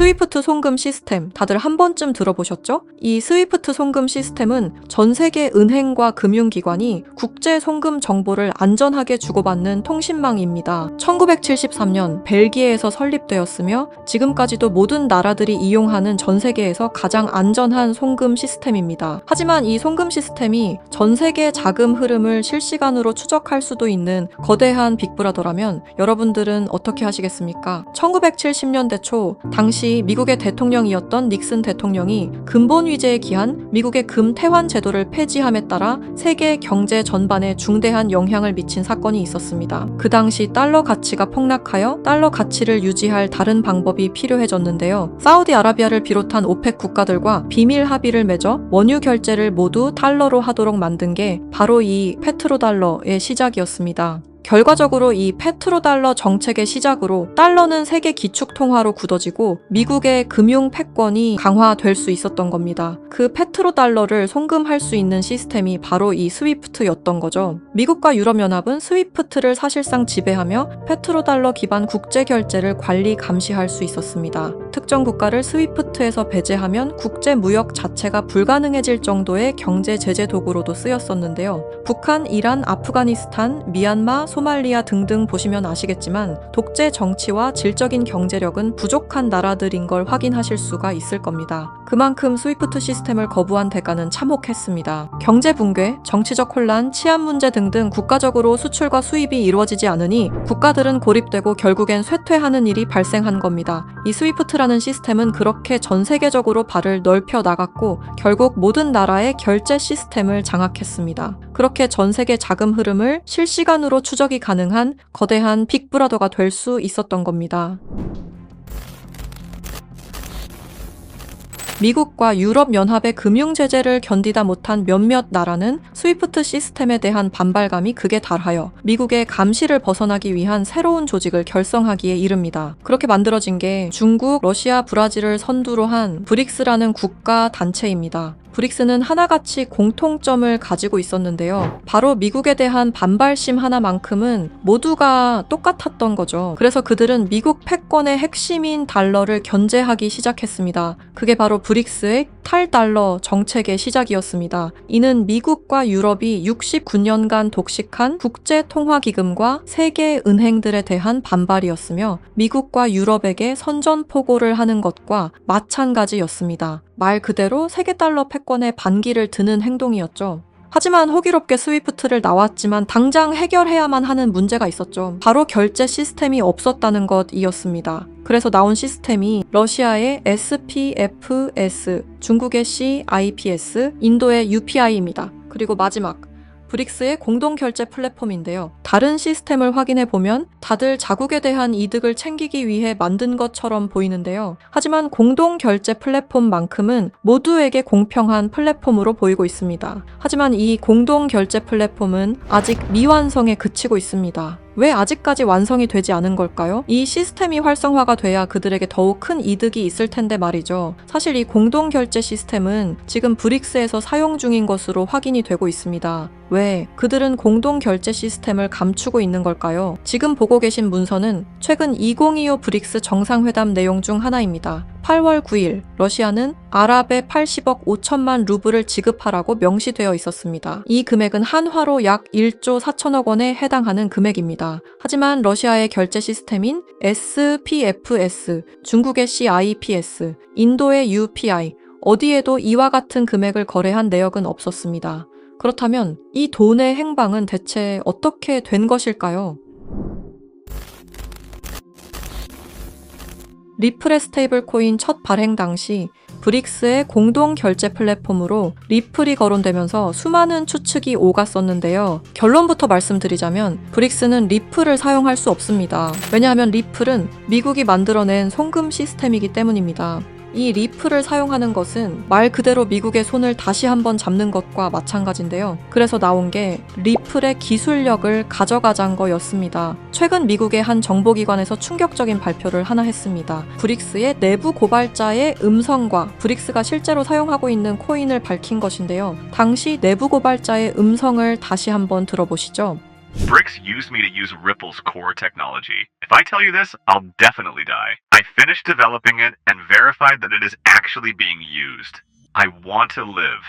스위프트 송금 시스템 다들 한 번쯤 들어보셨죠? 이 스위프트 송금 시스템은 전 세계 은행과 금융기관이 국제 송금 정보를 안전하게 주고받는 통신망입니다. 1973년 벨기에에서 설립되었으며 지금까지도 모든 나라들이 이용하는 전 세계에서 가장 안전한 송금 시스템입니다. 하지만 이 송금 시스템이 전 세계 자금 흐름을 실시간으로 추적할 수도 있는 거대한 빅브라더라면 여러분들은 어떻게 하시겠습니까? 1970년대 초 당시 미국의 대통령이었던 닉슨 대통령이 근본 위제에 기한 미국의 금태환 제도를 폐지함에 따라 세계 경제 전반에 중대한 영향을 미친 사건이 있었습니다. 그 당시 달러 가치가 폭락하여 달러 가치를 유지할 다른 방법이 필요해졌는데요. 사우디아라비아를 비롯한 오펙 국가들과 비밀 합의를 맺어 원유 결제를 모두 달러로 하도록 만든 게 바로 이 페트로달러의 시작이었습니다. 결과적으로 이 페트로달러 정책의 시작으로 달러는 세계 기축통화로 굳어지고 미국의 금융 패권이 강화될 수 있었던 겁니다. 그 페트로달러를 송금할 수 있는 시스템이 바로 이 스위프트였던 거죠. 미국과 유럽연합은 스위프트를 사실상 지배하며 페트로달러 기반 국제결제를 관리 감시할 수 있었습니다. 특정 국가를 스위프트에서 배제하면 국제무역 자체가 불가능해질 정도의 경제 제재 도구로도 쓰였었는데요. 북한, 이란, 아프가니스탄, 미얀마, 소말리아 등등 보시면 아시겠지만 독재 정치와 질적인 경제력은 부족한 나라들인 걸 확인하실 수가 있을 겁니다. 그만큼 스위프트 시스템을 거부한 대가는 참혹했습니다. 경제 붕괴, 정치적 혼란, 치안 문제 등등 국가적으로 수출과 수입이 이루어지지 않으니 국가들은 고립되고 결국엔 쇠퇴하는 일이 발생한 겁니다. 이 스위프트라는 시스템은 그렇게 전 세계적으로 발을 넓혀 나갔고 결국 모든 나라의 결제 시스템을 장악했습니다. 그렇게 전 세계 자금 흐름을 실시간으로 추적이 가능한 거대한 빅브라더가 될 수 있었던 겁니다. 미국과 유럽연합의 금융제재를 견디다 못한 몇몇 나라는 스위프트 시스템에 대한 반발감이 극에 달하여 미국의 감시를 벗어나기 위한 새로운 조직을 결성하기에 이릅니다. 그렇게 만들어진 게 중국, 러시아, 브라질을 선두로 한 브릭스라는 국가 단체입니다. 브릭스는 하나같이 공통점을 가지고 있었는데요. 바로 미국에 대한 반발심 하나만큼은 모두가 똑같았던 거죠. 그래서 그들은 미국 패권의 핵심인 달러를 견제하기 시작했습니다. 그게 바로 브릭스의 탈달러 정책의 시작이었습니다. 이는 미국과 유럽이 69년간 독식한 국제통화기금과 세계 은행들에 대한 반발이었으며 미국과 유럽에게 선전포고를 하는 것과 마찬가지였습니다. 말 그대로 세계달러 패권에 반기를 드는 행동이었죠. 하지만 호기롭게 스위프트를 나왔지만 당장 해결해야만 하는 문제가 있었죠. 바로 결제 시스템이 없었다는 것이었습니다. 그래서 나온 시스템이 러시아의 SPFS, 중국의 CIPS, 인도의 UPI입니다. 그리고 마지막 브릭스의 공동결제 플랫폼인데요. 다른 시스템을 확인해보면 다들 자국에 대한 이득을 챙기기 위해 만든 것처럼 보이는데요. 하지만 공동결제 플랫폼만큼은 모두에게 공평한 플랫폼으로 보이고 있습니다. 하지만 이 공동결제 플랫폼은 아직 미완성에 그치고 있습니다. 왜 아직까지 완성이 되지 않은 걸까요? 이 시스템이 활성화가 돼야 그들에게 더욱 큰 이득이 있을 텐데 말이죠. 사실 이 공동결제 시스템은 지금 브릭스에서 사용 중인 것으로 확인이 되고 있습니다. 왜? 그들은 공동결제 시스템을 감추고 있는 걸까요? 지금 보고 계신 문서는 최근 2025 브릭스 정상회담 내용 중 하나입니다. 8월 9일 러시아는 아랍에 80억 5천만 루블을 지급하라고 명시되어 있었습니다. 이 금액은 한화로 약 1조 4천억 원에 해당하는 금액입니다. 하지만 러시아의 결제 시스템인 SPFS, 중국의 CIPS, 인도의 UPI, 어디에도 이와 같은 금액을 거래한 내역은 없었습니다. 그렇다면 이 돈의 행방은 대체 어떻게 된 것일까요? 리플의 스테이블 코인 첫 발행 당시 브릭스의 공동 결제 플랫폼으로 리플이 거론되면서 수많은 추측이 오갔었는데요. 결론부터 말씀드리자면 브릭스는 리플을 사용할 수 없습니다. 왜냐하면 리플은 미국이 만들어낸 송금 시스템이기 때문입니다. 이 리플을 사용하는 것은 말 그대로 미국의 손을 다시 한번 잡는 것과 마찬가지인데요. 그래서 나온 게 리플의 기술력을 가져가자는 거였습니다. 최근 미국의 한 정보기관에서 충격적인 발표를 하나 했습니다. 브릭스의 내부 고발자의 음성과 브릭스가 실제로 사용하고 있는 코인을 밝힌 것인데요. 당시 내부 고발자의 음성을 다시 한번 들어보시죠. BRICS used me to use Ripple's core technology. If I tell you this, I'll definitely die. I finished developing it and verified that it is actually being used. I want to live.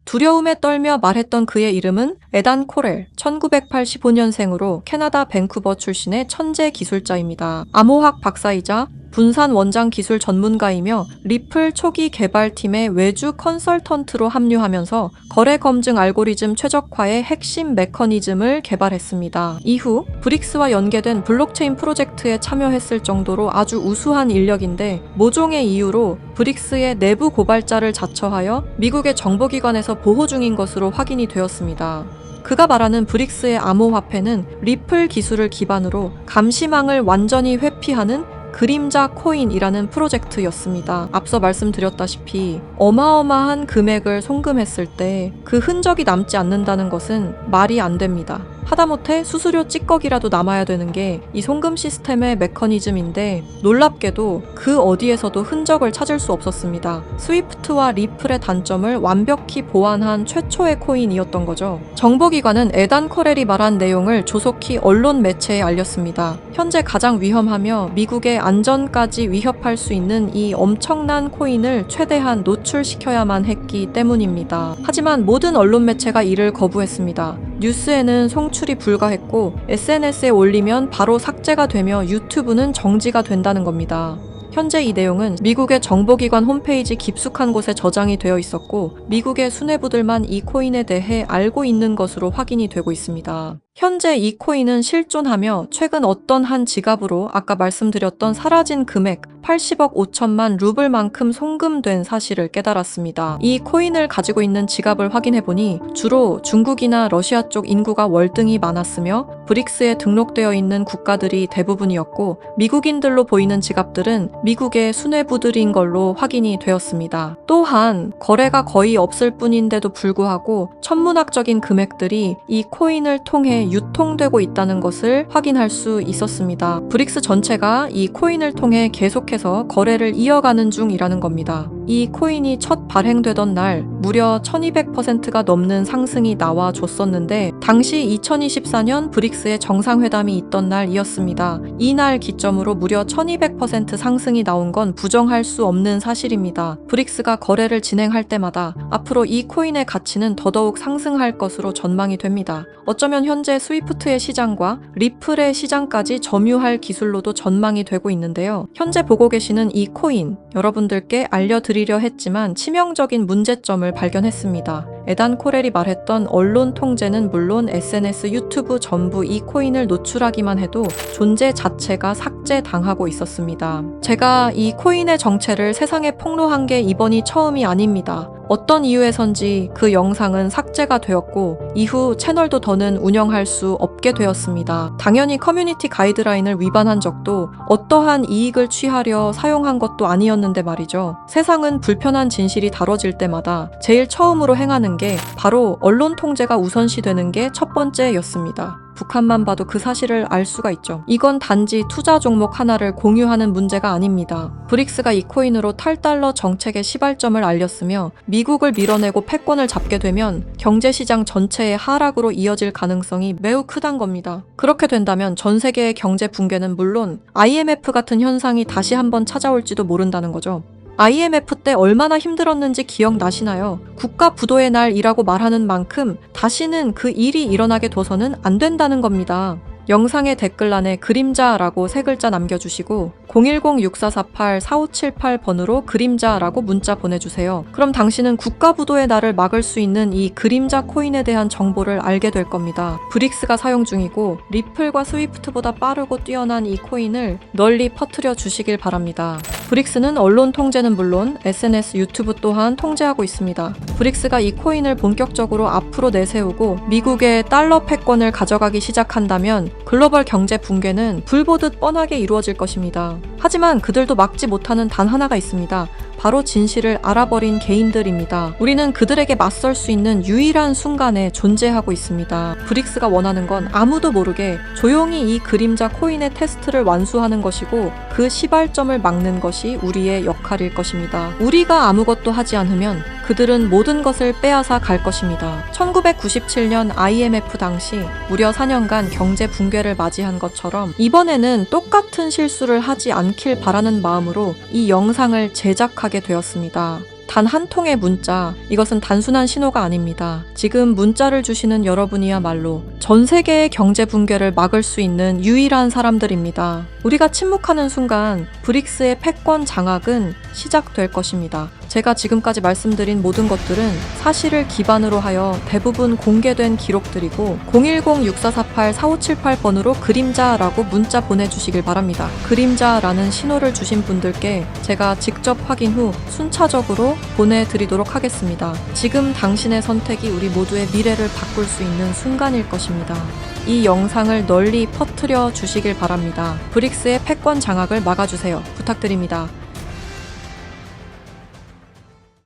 두려움에 떨며 말했던 그의 이름은 에단 코렐, 1985년생으로 캐나다 밴쿠버 출신의 천재 기술자입니다. 암호학 박사이자 분산 원장 기술 전문가이며 리플 초기 개발팀의 외주 컨설턴트로 합류하면서 거래 검증 알고리즘 최적화의 핵심 메커니즘을 개발했습니다. 이후 브릭스와 연계된 블록체인 프로젝트에 참여했을 정도로 아주 우수한 인력인데 모종의 이유로 브릭스의 내부 고발자를 자처하여 미국의 정보기관에서 보호 중인 것으로 확인이 되었습니다. 그가 말하는 브릭스의 암호화폐는 리플 기술을 기반으로 감시망을 완전히 회피하는 그림자 코인이라는 프로젝트였습니다. 앞서 말씀드렸다시피 어마어마한 금액을 송금했을 때 그 흔적이 남지 않는다는 것은 말이 안 됩니다. 하다못해 수수료 찌꺼기라도 남아야 되는 게 이 송금 시스템의 메커니즘인데 놀랍게도 그 어디에서도 흔적을 찾을 수 없었습니다. 스위프트와 리플의 단점을 완벽히 보완한 최초의 코인이었던 거죠. 정보기관은 에단 코렐이 말한 내용을 조속히 언론 매체에 알렸습니다. 현재 가장 위험하며 미국의 안전까지 위협할 수 있는 이 엄청난 코인을 최대한 노출시켜야만 했기 때문입니다. 하지만 모든 언론 매체가 이를 거부했습니다. 뉴스에는 송출이 불가했고 SNS에 올리면 바로 삭제가 되며 유튜브는 정지가 된다는 겁니다. 현재 이 내용은 미국의 정보기관 홈페이지 깊숙한 곳에 저장이 되어 있었고 미국의 수뇌부들만 이 코인에 대해 알고 있는 것으로 확인이 되고 있습니다. 현재 이 코인은 실존하며 최근 어떤 한 지갑으로 아까 말씀드렸던 사라진 금액 80억 5천만 루블만큼 송금된 사실을 깨달았습니다. 이 코인을 가지고 있는 지갑을 확인해보니 주로 중국이나 러시아 쪽 인구가 월등히 많았으며 브릭스에 등록되어 있는 국가들이 대부분이었고 미국인들로 보이는 지갑들은 미국의 수뇌부들인 걸로 확인이 되었습니다. 또한 거래가 거의 없을 뿐인데도 불구하고 천문학적인 금액들이 이 코인을 통해 유통되고 있다는 것을 확인할 수 있었습니다. 브릭스 전체가 이 코인을 통해 계속해서 거래를 이어가는 중이라는 겁니다. 이 코인이 첫 발행되던 날 무려 1200%가 넘는 상승이 나와줬었는데 당시 2024년 브릭스의 정상회담이 있던 날이었습니다. 이날 기점으로 무려 1200% 상승이 나온 건 부정할 수 없는 사실입니다. 브릭스가 거래를 진행할 때마다 앞으로 이 코인의 가치는 더더욱 상승할 것으로 전망이 됩니다. 어쩌면 현재 스위프트의 시장과 리플의 시장까지 점유할 기술로도 전망이 되고 있는데요. 현재 보고 계시는 이 코인, 여러분들께 알려드리려 했지만 치명적인 문제점을 발견했습니다. 에단 코렐이 말했던 언론 통제는 물론 SNS, 유튜브 전부 이 코인을 노출하기만 해도 존재 자체가 삭제당하고 있었습니다. 제가 이 코인의 정체를 세상에 폭로한 게 이번이 처음이 아닙니다. 어떤 이유에선지 그 영상은 삭제가 되었고 이후 채널도 더는 운영할 수 없게 되었습니다. 당연히 커뮤니티 가이드라인을 위반한 적도 어떠한 이익을 취하려 사용한 것도 아니었는데 말이죠. 세상은 불편한 진실이 다뤄질 때마다 제일 처음으로 행하는 게 바로 언론 통제가 우선시되는 게 첫 번째였습니다. 북한만 봐도 그 사실을 알 수가 있죠. 이건 단지 투자 종목 하나를 공유하는 문제가 아닙니다. 브릭스가 이 코인으로 탈달러 정책의 시발점을 알렸으며 미국을 밀어내고 패권을 잡게 되면 경제시장 전체의 하락으로 이어질 가능성이 매우 크단 겁니다. 그렇게 된다면 전 세계의 경제 붕괴는 물론 IMF 같은 현상이 다시 한번 찾아올지도 모른다는 거죠. IMF 때 얼마나 힘들었는지 기억나시나요? 국가 부도의 날이라고 말하는 만큼 다시는 그 일이 일어나게 둬서는 안 된다는 겁니다. 영상의 댓글란에 그림자라고 세 글자 남겨주시고 010-6448-4578번으로 그림자라고 문자 보내주세요. 그럼 당신은 국가부도의 날을 막을 수 있는 이 그림자 코인에 대한 정보를 알게 될 겁니다. 브릭스가 사용 중이고 리플과 스위프트보다 빠르고 뛰어난 이 코인을 널리 퍼뜨려 주시길 바랍니다. 브릭스는 언론 통제는 물론 SNS, 유튜브 또한 통제하고 있습니다. 브릭스가 이 코인을 본격적으로 앞으로 내세우고 미국의 달러 패권을 가져가기 시작한다면 글로벌 경제 붕괴는 불 보듯 뻔하게 이루어질 것입니다. 하지만 그들도 막지 못하는 단 하나가 있습니다. 바로 진실을 알아버린 개인들입니다. 우리는 그들에게 맞설 수 있는 유일한 순간에 존재하고 있습니다. 브릭스가 원하는 건 아무도 모르게 조용히 이 그림자 코인의 테스트를 완수하는 것이고 그 시발점을 막는 것이 우리의 역할일 것입니다. 우리가 아무것도 하지 않으면 그들은 모든 것을 빼앗아 갈 것입니다. 1997년 IMF 당시 무려 4년간 경제 붕괴를 맞이한 것처럼 이번에는 똑같은 실수를 하지 않길 바라는 마음으로 이 영상을 제작하게 되었습니다. 단 한 통의 문자, 이것은 단순한 신호가 아닙니다. 지금 문자를 주시는 여러분이야말로 전 세계의 경제 붕괴를 막을 수 있는 유일한 사람들입니다. 우리가 침묵하는 순간 브릭스의 패권 장악은 시작될 것입니다. 제가 지금까지 말씀드린 모든 것들은 사실을 기반으로 하여 대부분 공개된 기록들이고 010-6448-4578번으로 그림자라고 문자 보내주시길 바랍니다. 그림자라는 신호를 주신 분들께 제가 직접 확인 후 순차적으로 보내드리도록 하겠습니다. 지금 당신의 선택이 우리 모두의 미래를 바꿀 수 있는 순간일 것입니다. 이 영상을 널리 퍼뜨려 주시길 바랍니다. 브릭스의 패권 장악을 막아주세요. 부탁드립니다.